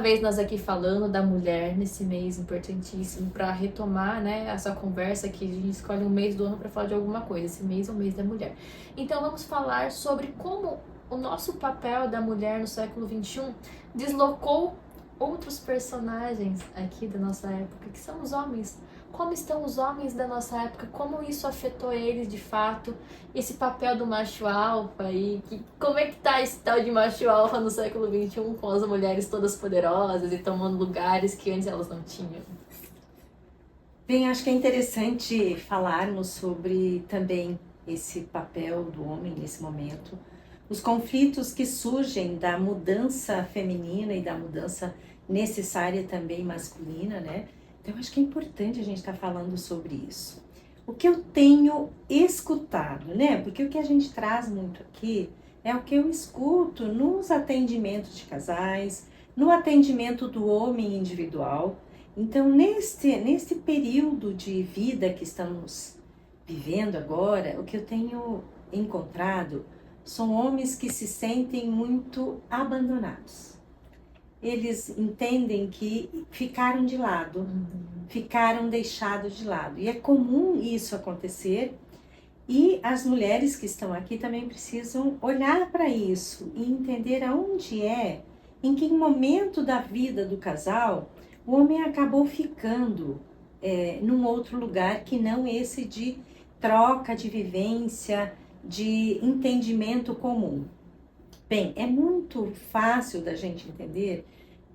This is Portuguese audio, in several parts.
uma vez nós aqui falando da mulher nesse mês importantíssimo para retomar, né, essa conversa que a gente escolhe um mês do ano para falar de alguma coisa. Esse mês é o mês da mulher. Então vamos falar sobre como o nosso papel da mulher no século XXI deslocou outros personagens aqui da nossa época, que são os homens. Como estão os homens da nossa época? Como isso afetou eles de fato? Esse papel do macho alfa aí, como é que tá esse tal de macho alfa no século XXI com as mulheres todas poderosas e tomando lugares que antes elas não tinham? Bem, acho que é interessante falarmos sobre também esse papel do homem nesse momento, os conflitos que surgem da mudança feminina e da mudança necessária também masculina, né? Então, acho que é importante a gente estar falando sobre isso. O que eu tenho escutado, né? Porque o que a gente traz muito aqui é o que eu escuto nos atendimentos de casais, no atendimento do homem individual. Então, neste período de vida que estamos vivendo agora, o que eu tenho encontrado são homens que se sentem muito abandonados. Eles entendem que ficaram de lado, ficaram deixados de lado. E é comum isso acontecer. E as mulheres que estão aqui também precisam olhar para isso e entender aonde em que momento da vida do casal, o homem acabou ficando num outro lugar que não esse de troca, de vivência, de entendimento comum. Bem, é muito fácil da gente entender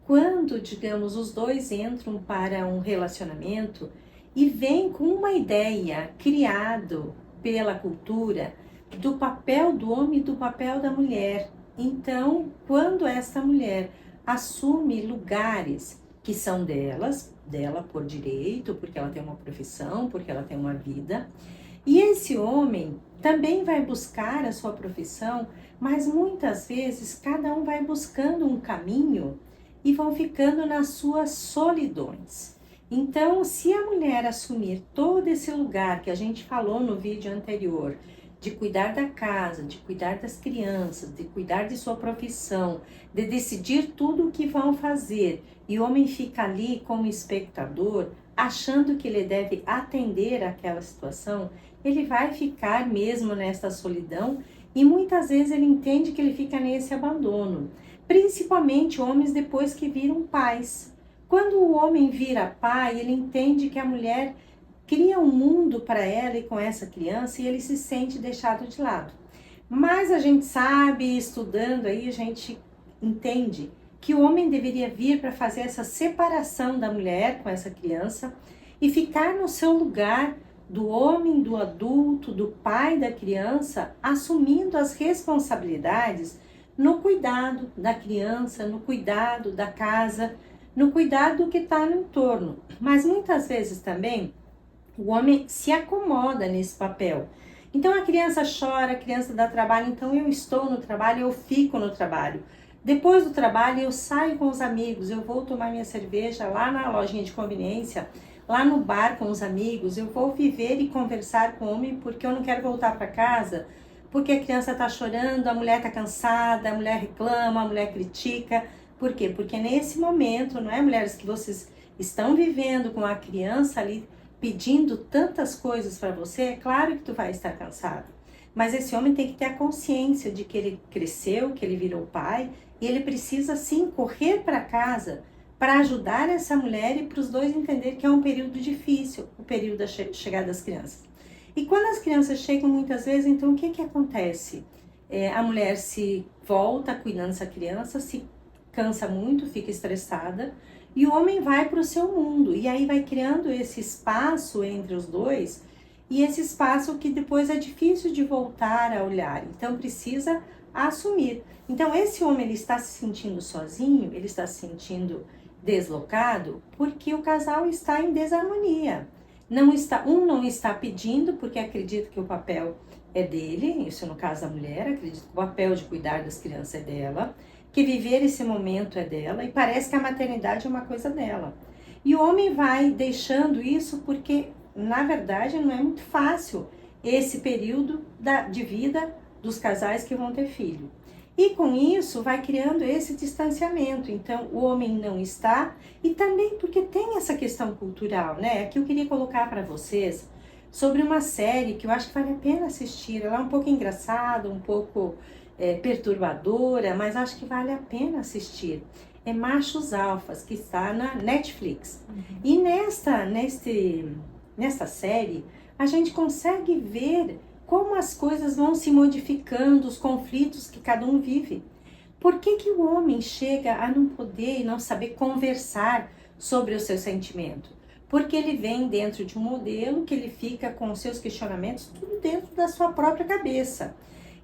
quando, digamos, os dois entram para um relacionamento e vêm com uma ideia criado pela cultura do papel do homem e do papel da mulher. Então, quando esta mulher assume lugares que são dela por direito, porque ela tem uma profissão, porque ela tem uma vida, e esse homem também vai buscar a sua profissão, mas muitas vezes cada um vai buscando um caminho e vão ficando nas suas solidões. Então, se a mulher assumir todo esse lugar que a gente falou no vídeo anterior, de cuidar da casa, de cuidar das crianças, de cuidar de sua profissão, de decidir tudo o que vão fazer, e o homem fica ali como espectador, achando que ele deve atender àquela situação, ele vai ficar mesmo nessa solidão e muitas vezes ele entende que ele fica nesse abandono. Principalmente homens depois que viram pais. Quando o homem vira pai, ele entende que a mulher cria um mundo para ela e com essa criança e ele se sente deixado de lado. Mas a gente sabe, estudando aí, a gente entende que o homem deveria vir para fazer essa separação da mulher com essa criança e ficar no seu lugar do homem, do adulto, do pai da criança, assumindo as responsabilidades no cuidado da criança, no cuidado da casa, no cuidado do que está no entorno. Mas muitas vezes também o homem se acomoda nesse papel. Então a criança chora, a criança dá trabalho, então eu estou no trabalho, eu fico no trabalho. Depois do trabalho eu saio com os amigos, eu vou tomar minha cerveja lá na lojinha de conveniência, lá no bar com os amigos, eu vou viver e conversar com o homem porque eu não quero voltar para casa, porque a criança está chorando, a mulher está cansada, a mulher reclama, a mulher critica. Por quê? Porque nesse momento, não é, mulheres, que vocês estão vivendo com a criança ali pedindo tantas coisas para você, é claro que tu vai estar cansado. Mas esse homem tem que ter a consciência de que ele cresceu, que ele virou pai, e ele precisa sim correr para casa para ajudar essa mulher e para os dois entender que é um período difícil, o período da chegada das crianças. E quando as crianças chegam muitas vezes, então o que acontece? A mulher se volta cuidando dessa criança, se cansa muito, fica estressada, e o homem vai para o seu mundo, e aí vai criando esse espaço entre os dois, e esse espaço que depois é difícil de voltar a olhar, então precisa assumir. Então esse homem, ele está se sentindo sozinho, ele está se sentindo deslocado, porque o casal está em desarmonia. Um não está pedindo, porque acredita que o papel é dele, isso no caso da mulher, acredita que o papel de cuidar das crianças é dela, que viver esse momento é dela, e parece que a maternidade é uma coisa dela. E o homem vai deixando isso porque, na verdade, não é muito fácil esse período de vida dos casais que vão ter filho. E com isso vai criando esse distanciamento. Então o homem não está, e também porque tem essa questão cultural, né? Aqui eu queria colocar para vocês sobre uma série que eu acho que vale a pena assistir. Ela é um pouco engraçada, um pouco perturbadora, mas acho que vale a pena assistir. É Machos Alfas, que está na Netflix. E nesta série, a gente consegue ver como as coisas vão se modificando, os conflitos que cada um vive. Por que que o homem chega a não poder e não saber conversar sobre o seu sentimento? Porque ele vem dentro de um modelo que ele fica com os seus questionamentos tudo dentro da sua própria cabeça.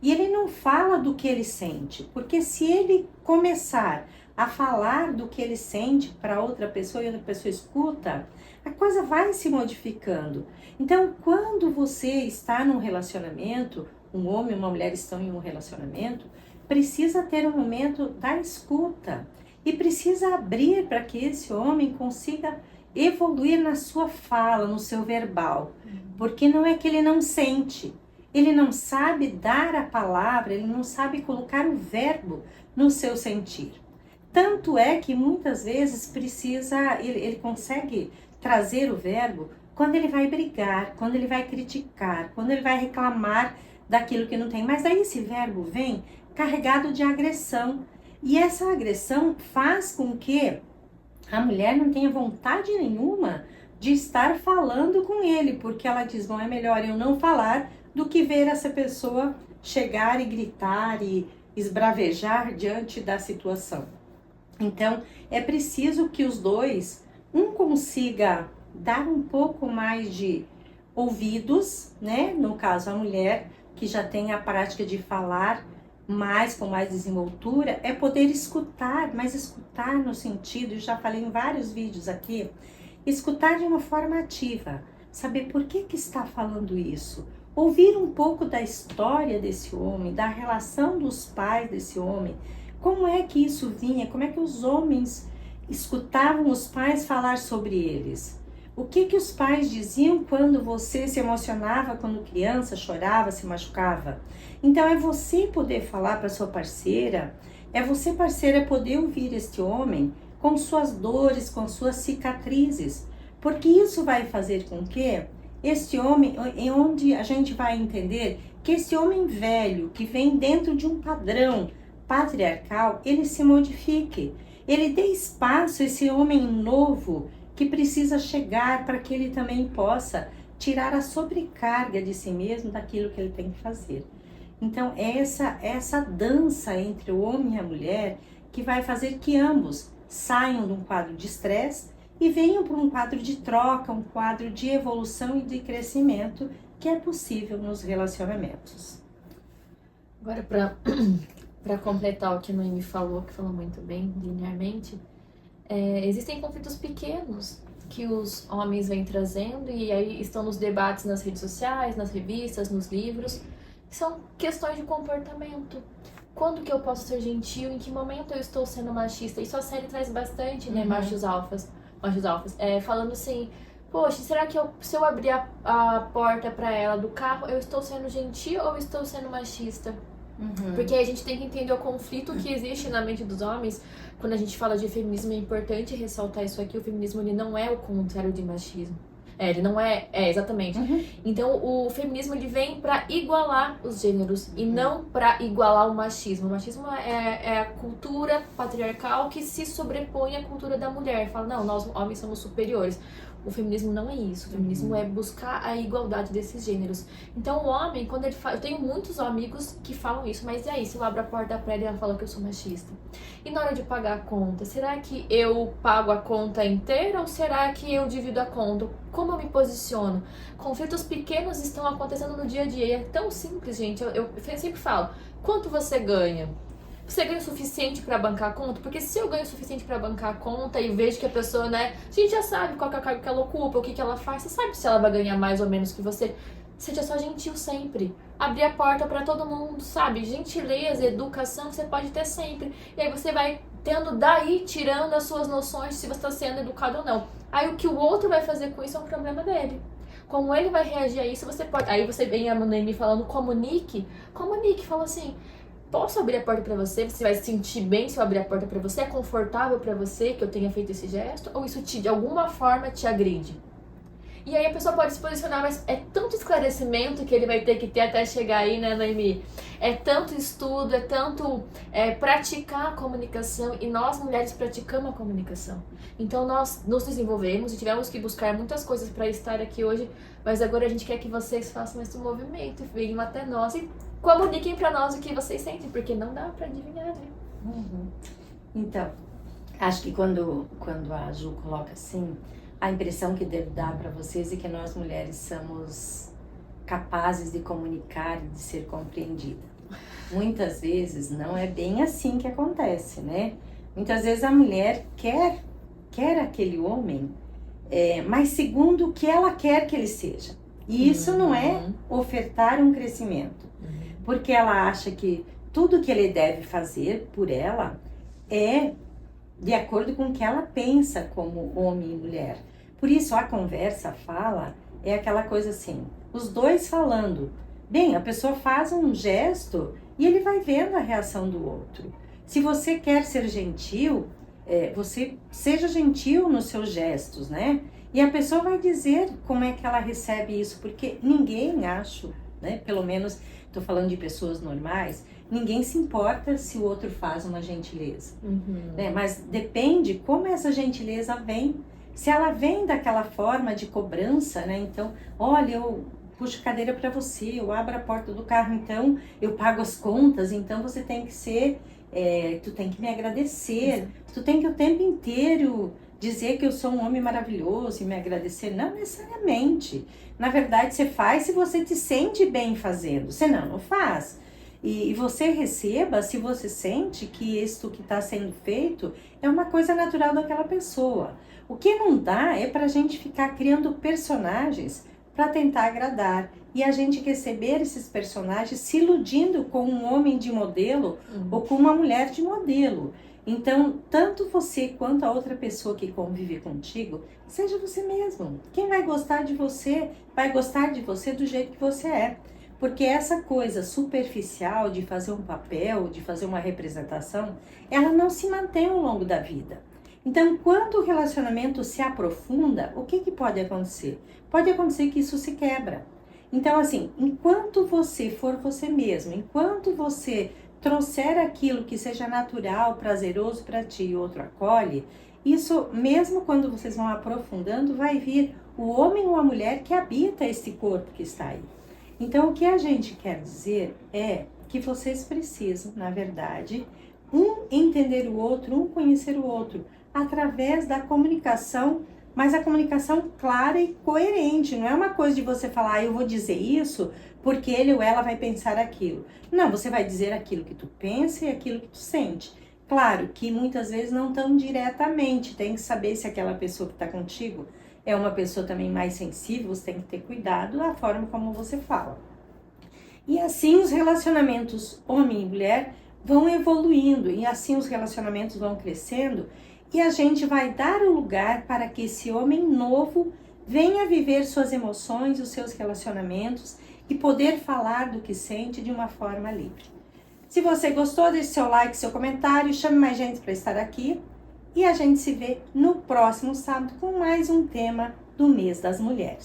E ele não fala do que ele sente, porque se ele começar a falar do que ele sente para outra pessoa e outra pessoa escuta, a coisa vai se modificando. Então, quando você está num relacionamento, um homem e uma mulher estão em um relacionamento, precisa ter um momento da escuta e precisa abrir para que esse homem consiga evoluir na sua fala, no seu verbal, porque não é que ele não sente, ele não sabe dar a palavra, ele não sabe colocar o verbo no seu sentir. Tanto é que muitas vezes ele consegue trazer o verbo quando ele vai brigar, quando ele vai criticar, quando ele vai reclamar daquilo que não tem. Mas aí esse verbo vem carregado de agressão. E essa agressão faz com que a mulher não tenha vontade nenhuma de estar falando com ele, porque ela diz, bom, é melhor eu não falar do que ver essa pessoa chegar e gritar e esbravejar diante da situação. Então, é preciso que os dois, um consiga dar um pouco mais de ouvidos, né? No caso, a mulher que já tem a prática de falar mais, com mais desenvoltura, é poder escutar, mas escutar no sentido, eu já falei em vários vídeos aqui, escutar de uma forma ativa, saber por que está falando isso, ouvir um pouco da história desse homem, da relação dos pais desse homem, como é que isso vinha, como é que os homens escutavam os pais falar sobre eles. O que que os pais diziam quando você se emocionava, quando criança, chorava, se machucava? Então é você poder falar para sua parceira, é você, parceira, poder ouvir este homem com suas dores, com suas cicatrizes, porque isso vai fazer com que este homem, em onde a gente vai entender que esse homem velho, que vem dentro de um padrão patriarcal, ele se modifique, ele dê espaço a esse homem novo que precisa chegar para que ele também possa tirar a sobrecarga de si mesmo daquilo que ele tem que fazer. Então, essa dança entre o homem e a mulher que vai fazer que ambos saiam de um quadro de estresse e venham para um quadro de troca, um quadro de evolução e de crescimento que é possível nos relacionamentos. Agora, para completar o que a Noemi falou, que falou muito bem, linearmente, existem conflitos pequenos que os homens vêm trazendo e aí estão nos debates nas redes sociais, nas revistas, nos livros. São questões de comportamento. Quando que eu posso ser gentil? Em que momento eu estou sendo machista? Isso a série traz bastante, né? Machos alfas. Falando assim, poxa, será que se eu abrir a porta para ela do carro, eu estou sendo gentil ou estou sendo machista? Porque a gente tem que entender o conflito que existe na mente dos homens. Quando a gente fala de feminismo, é importante ressaltar isso aqui. O feminismo, ele não é o contrário de machismo. Ele não é... exatamente. Então, o feminismo, ele vem pra igualar os gêneros e não pra igualar o machismo. O machismo é a cultura patriarcal que se sobrepõe à cultura da mulher. Fala, não, nós homens somos superiores. O feminismo não é isso. O feminismo é buscar a igualdade desses gêneros. Então, o homem, quando ele fala... Eu tenho muitos amigos que falam isso, mas e aí, se eu abro a porta pra ele e ela fala que eu sou machista? E na hora de pagar a conta, será que eu pago a conta inteira ou será que eu divido a conta? Como eu me posiciono? Conflitos pequenos estão acontecendo no dia a dia. E é tão simples, gente. Eu sempre falo, quanto você ganha? Você ganha o suficiente para bancar a conta? Porque se eu ganho o suficiente para bancar a conta e vejo que a pessoa, né, a gente já sabe qual que é o cargo que ela ocupa, o que ela faz, você sabe se ela vai ganhar mais ou menos que você. Seja só gentil sempre. Abrir a porta para todo mundo, sabe? Gentileza, educação, você pode ter sempre. E aí você vai tendo daí, tirando as suas noções se você está sendo educado ou não. Aí o que o outro vai fazer com isso é um problema dele. Como ele vai reagir a isso, você pode... Aí você vem a Noemi falando, comunique, fala assim... posso abrir a porta pra você? Você vai se sentir bem se eu abrir a porta pra você? É confortável pra você que eu tenha feito esse gesto? Ou isso de alguma forma te agride? E aí a pessoa pode se posicionar, mas é tanto esclarecimento que ele vai ter que ter até chegar aí, né, Noemi? É tanto estudo, é tanto praticar a comunicação, e nós mulheres praticamos a comunicação. Então nós nos desenvolvemos e tivemos que buscar muitas coisas para estar aqui hoje, mas agora a gente quer que vocês façam esse movimento, venham até nós e comuniquem para nós o que vocês sentem, porque não dá para adivinhar, né? Uhum. Então, acho que quando a Ju coloca assim, a impressão que deve dar para vocês é que nós mulheres somos capazes de comunicar e de ser compreendida. Muitas vezes não é bem assim que acontece, né? Muitas vezes a mulher quer aquele homem, mas segundo o que ela quer que ele seja. E isso não é ofertar um crescimento, porque ela acha que tudo que ele deve fazer por ela é de acordo com o que ela pensa como homem e mulher. Por isso a conversa, a fala, é aquela coisa assim, os dois falando. Bem, a pessoa faz um gesto e ele vai vendo a reação do outro. Se você quer ser gentil, você seja gentil nos seus gestos, né? E a pessoa vai dizer como é que ela recebe isso, porque ninguém, acho, né? Pelo menos, estou falando de pessoas normais, ninguém se importa se o outro faz uma gentileza, né? Mas depende como essa gentileza vem. Se ela vem daquela forma de cobrança, né? Então, olha, eu puxo a cadeira para você, eu abro a porta do carro, então eu pago as contas, então você tem que ser, tu tem que me agradecer, tu tem que o tempo inteiro dizer que eu sou um homem maravilhoso e me agradecer. Não necessariamente. Na verdade, você faz se você te sente bem fazendo, senão não faz. E você receba se você sente que isso que está sendo feito é uma coisa natural daquela pessoa. O que não dá é para a gente ficar criando personagens para tentar agradar. E a gente receber esses personagens se iludindo com um homem de modelo ou com uma mulher de modelo. Então, tanto você quanto a outra pessoa que convive contigo, seja você mesmo. Quem vai gostar de você, vai gostar de você do jeito que você é. Porque essa coisa superficial de fazer um papel, de fazer uma representação, ela não se mantém ao longo da vida. Então, quando o relacionamento se aprofunda, o que pode acontecer? Pode acontecer que isso se quebra. Então, assim, enquanto você for você mesmo, enquanto você trouxer aquilo que seja natural, prazeroso para ti e o outro acolhe, isso, mesmo quando vocês vão aprofundando, vai vir o homem ou a mulher que habita esse corpo que está aí. Então, o que a gente quer dizer é que vocês precisam, na verdade, um entender o outro, um conhecer o outro, através da comunicação, mas a comunicação clara e coerente. Não é uma coisa de você falar, eu vou dizer isso porque ele ou ela vai pensar aquilo. Não, você vai dizer aquilo que tu pensa e aquilo que tu sente. Claro que muitas vezes não tão diretamente, tem que saber se aquela pessoa que está contigo é uma pessoa também mais sensível, você tem que ter cuidado da forma como você fala. E assim os relacionamentos homem e mulher vão evoluindo, e assim os relacionamentos vão crescendo, e a gente vai dar o lugar para que esse homem novo venha viver suas emoções, os seus relacionamentos e poder falar do que sente de uma forma livre. Se você gostou, deixe seu like, seu comentário, chame mais gente para estar aqui e a gente se vê no próximo sábado com mais um tema do mês das mulheres.